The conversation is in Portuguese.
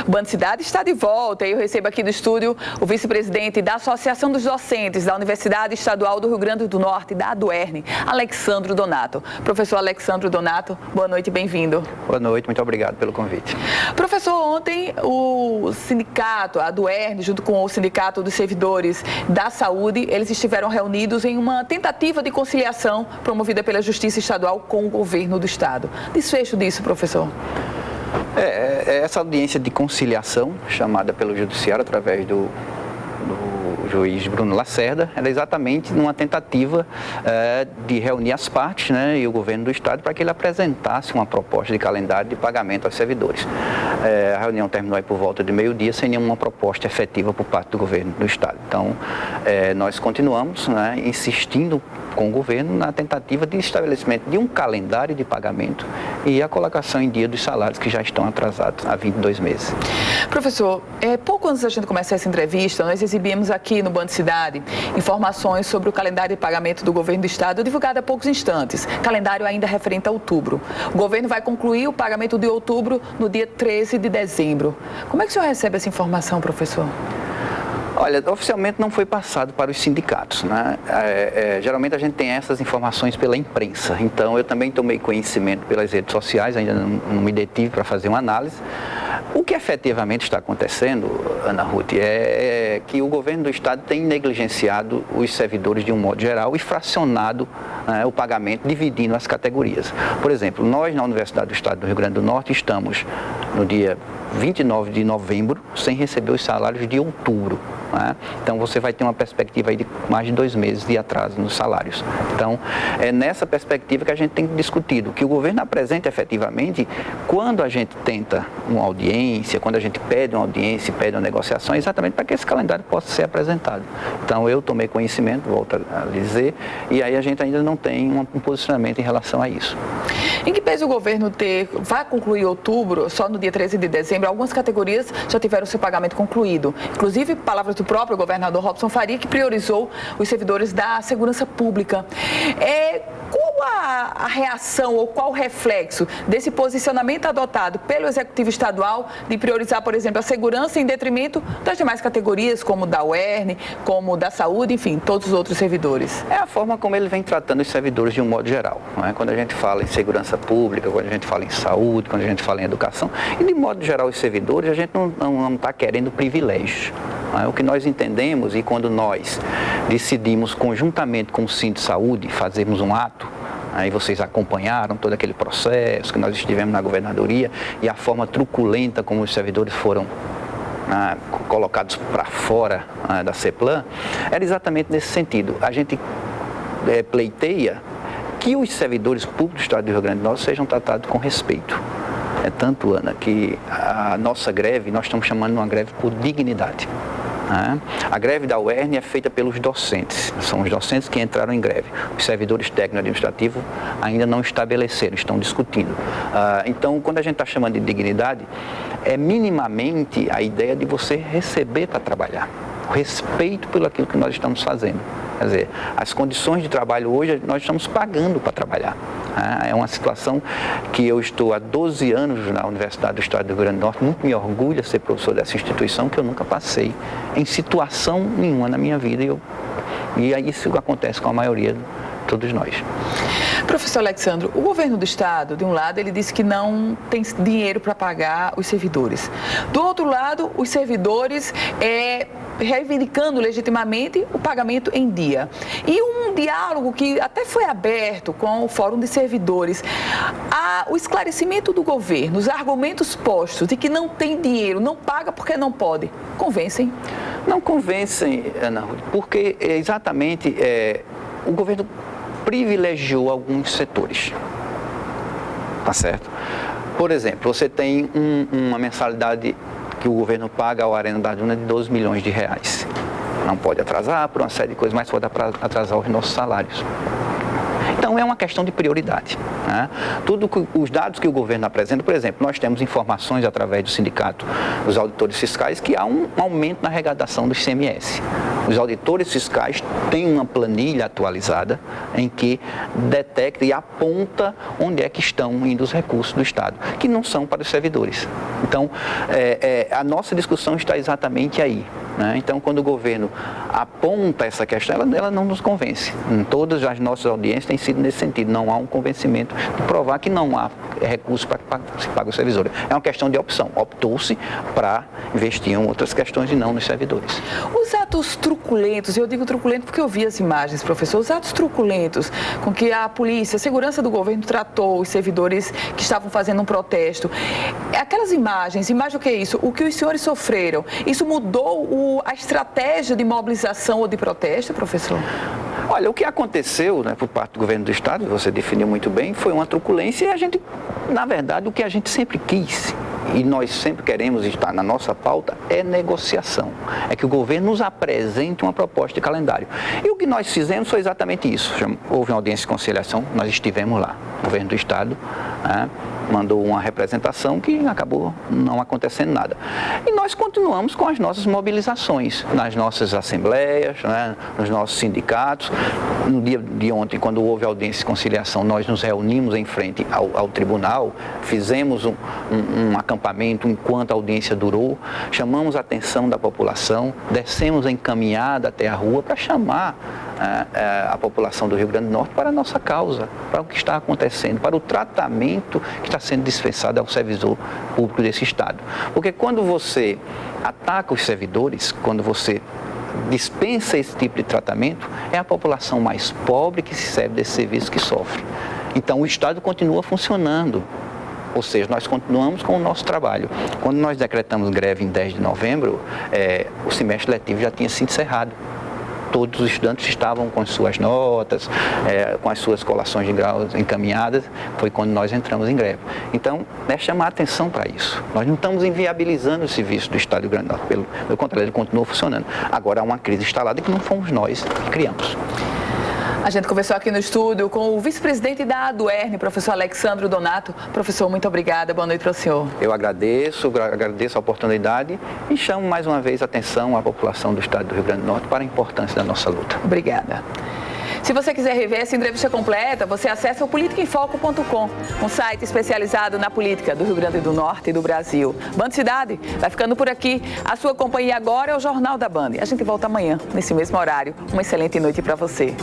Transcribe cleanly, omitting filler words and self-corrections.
O Band Cidade está de volta e eu recebo aqui no estúdio o vice-presidente da Associação dos Docentes da Universidade Estadual do Rio Grande do Norte, da ADUERN, Alexsandro Donato. Professor Alexsandro Donato, boa noite e bem-vindo. Boa noite, muito obrigado pelo convite. Professor, ontem o sindicato, a ADUERN, junto com o Sindicato dos Servidores da Saúde, eles estiveram reunidos em uma tentativa de conciliação promovida pela Justiça Estadual com o governo do Estado. Desfecho disso, professor? Essa audiência de conciliação, chamada pelo Judiciário através do juiz Bruno Lacerda, era exatamente numa tentativa de reunir as partes, né, e o governo do Estado para que ele apresentasse uma proposta de calendário de pagamento aos servidores. A reunião terminou aí por volta de meio-dia sem nenhuma proposta efetiva por parte do governo do Estado. Então, nós continuamos, né, insistindo com o governo na tentativa de estabelecimento de um calendário de pagamento e a colocação em dia dos salários que já estão atrasados há 22 meses. Professor, pouco antes da gente começar essa entrevista, nós exibimos aqui no Band Cidade informações sobre o calendário de pagamento do governo do Estado, divulgado há poucos instantes. Calendário ainda referente a outubro. O governo vai concluir o pagamento de outubro no dia 13 de dezembro. Como é que o senhor recebe essa informação, professor? Olha, oficialmente não foi passado para os sindicatos, né? Geralmente a gente tem essas informações pela imprensa, então eu também tomei conhecimento pelas redes sociais, ainda não me detive para fazer uma análise. O que efetivamente está acontecendo, Ana Ruth, é que o governo do Estado tem negligenciado os servidores de um modo geral e fracionado, né, o pagamento, dividindo as categorias. Por exemplo, nós na Universidade do Estado do Rio Grande do Norte estamos no dia 29 de novembro sem receber os salários de outubro. Né? Então você vai ter uma perspectiva aí de mais de 2 meses de atraso nos salários. Então é nessa perspectiva que a gente tem discutido, que o governo apresente efetivamente quando a gente tenta uma audiência, quando a gente pede uma audiência, pede uma negociação, exatamente para que esse calendário possa ser apresentado. Então eu tomei conhecimento, volto a dizer, e aí a gente ainda não tem um posicionamento em relação a isso. Em que pese o governo vai concluir outubro, só no dia 13 de dezembro, algumas categorias já tiveram seu pagamento concluído. Inclusive, palavras do próprio governador Robson Faria, que priorizou os servidores da segurança pública. Qual a reação ou qual o reflexo desse posicionamento adotado pelo Executivo Estadual de priorizar, por exemplo, a segurança em detrimento das demais categorias, como da UERN, como da saúde, enfim, todos os outros servidores? É a forma como ele vem tratando os servidores de um modo geral. Não é? Quando a gente fala em segurança pública, quando a gente fala em saúde, quando a gente fala em educação, e de modo geral os servidores, a gente não está querendo privilégios. O que nós entendemos, e quando nós decidimos conjuntamente com o Síndico de Saúde fazermos um ato, aí vocês acompanharam todo aquele processo que nós estivemos na governadoria e a forma truculenta como os servidores foram colocados para fora da CEPLAN, era exatamente nesse sentido. A gente pleiteia que os servidores públicos do Estado do Rio Grande do Norte sejam tratados com respeito. É tanto, Ana, que a nossa greve, nós estamos chamando de uma greve por dignidade. A greve da UERN é feita pelos docentes, são os docentes que entraram em greve. Os servidores técnico-administrativos ainda não estabeleceram, estão discutindo. Então, quando a gente está chamando de dignidade, é minimamente a ideia de você receber para trabalhar, respeito pelo aquilo que nós estamos fazendo. Quer dizer, as condições de trabalho hoje, nós estamos pagando para trabalhar. É uma situação que eu estou há 12 anos na Universidade do Estado do Rio Grande do Norte, muito me orgulha ser professor dessa instituição, que eu nunca passei em situação nenhuma na minha vida. E aí isso acontece com a maioria de todos nós. Professor Alexsandro, o governo do Estado, de um lado, ele disse que não tem dinheiro para pagar os servidores. Do outro lado, os servidores reivindicando legitimamente o pagamento em dia. E um diálogo que até foi aberto com o Fórum de Servidores. O esclarecimento do governo, os argumentos postos de que não tem dinheiro, não paga porque não pode, convencem? Não convencem, Ana, porque exatamente o governo privilegiou alguns setores, tá certo? Por exemplo, você tem uma mensalidade que o governo paga ao Arena da Duna de 12 milhões de reais. Não pode atrasar por uma série de coisas, mas pode atrasar os nossos salários. Então é uma questão de prioridade. Né? Os dados que o governo apresenta, por exemplo, nós temos informações através do sindicato dos auditores fiscais que há um aumento na arrecadação do ICMS. Os auditores fiscais têm uma planilha atualizada em que detecta e aponta onde é que estão indo os recursos do Estado, que não são para os servidores. Então, a nossa discussão está exatamente aí. Né? Então, quando o governo aponta essa questão, ela não nos convence. Em todas as nossas audiências tem sido nesse sentido. Não há um convencimento de provar que não há recursos para se pagar os servidores. É uma questão de opção. Optou-se para investir em outras questões e não nos servidores. Os atos truculentos, eu digo truculento porque eu vi as imagens, professor, os atos truculentos com que a polícia, a segurança do governo tratou os servidores que estavam fazendo um protesto, aquelas imagens o que é isso? O que os senhores sofreram, isso mudou a estratégia de mobilização ou de protesto, professor? Olha, o que aconteceu, né, por parte do governo do Estado, você definiu muito bem, foi uma truculência e a gente, na verdade, o que a gente sempre quis e nós sempre queremos estar na nossa pauta é negociação. É que o governo nos apresente uma proposta de calendário. E o que nós fizemos foi exatamente isso. Houve uma audiência de conciliação, nós estivemos lá. O governo do Estado mandou uma representação que acabou não acontecendo nada. E nós continuamos com as nossas mobilizações, nas nossas assembleias, né, nos nossos sindicatos. No dia de ontem, quando houve audiência de conciliação, nós nos reunimos em frente ao tribunal, fizemos um acampamento enquanto a audiência durou, chamamos a atenção da população, descemos em caminhada até a rua para chamar a população do Rio Grande do Norte para a nossa causa, para o que está acontecendo, para o tratamento que está sendo dispensado ao servidor público desse Estado. Porque quando você ataca os servidores, quando você dispensa esse tipo de tratamento, é a população mais pobre que se serve desse serviço que sofre. Então o Estado continua funcionando. Ou seja, nós continuamos com o nosso trabalho. Quando nós decretamos greve em 10 de novembro, o semestre letivo já tinha sido encerrado. Todos os estudantes estavam com as suas notas, com as suas colações de grau encaminhadas, foi quando nós entramos em greve. Então, é chamar a atenção para isso. Nós não estamos inviabilizando o serviço do Estado do Rio Grande do Norte, pelo contrário, ele continua funcionando. Agora, há uma crise instalada que não fomos nós que criamos. A gente conversou aqui no estúdio com o vice-presidente da ADUERN, professor Alexandro Donato. Professor, muito obrigada. Boa noite para o senhor. Eu agradeço a oportunidade e chamo mais uma vez a atenção à população do Estado do Rio Grande do Norte para a importância da nossa luta. Obrigada. Se você quiser rever essa entrevista completa, você acessa o politicaemfoco.com, um site especializado na política do Rio Grande do Norte e do Brasil. Band Cidade vai ficando por aqui. A sua companhia agora é o Jornal da Band. A gente volta amanhã, nesse mesmo horário. Uma excelente noite para você.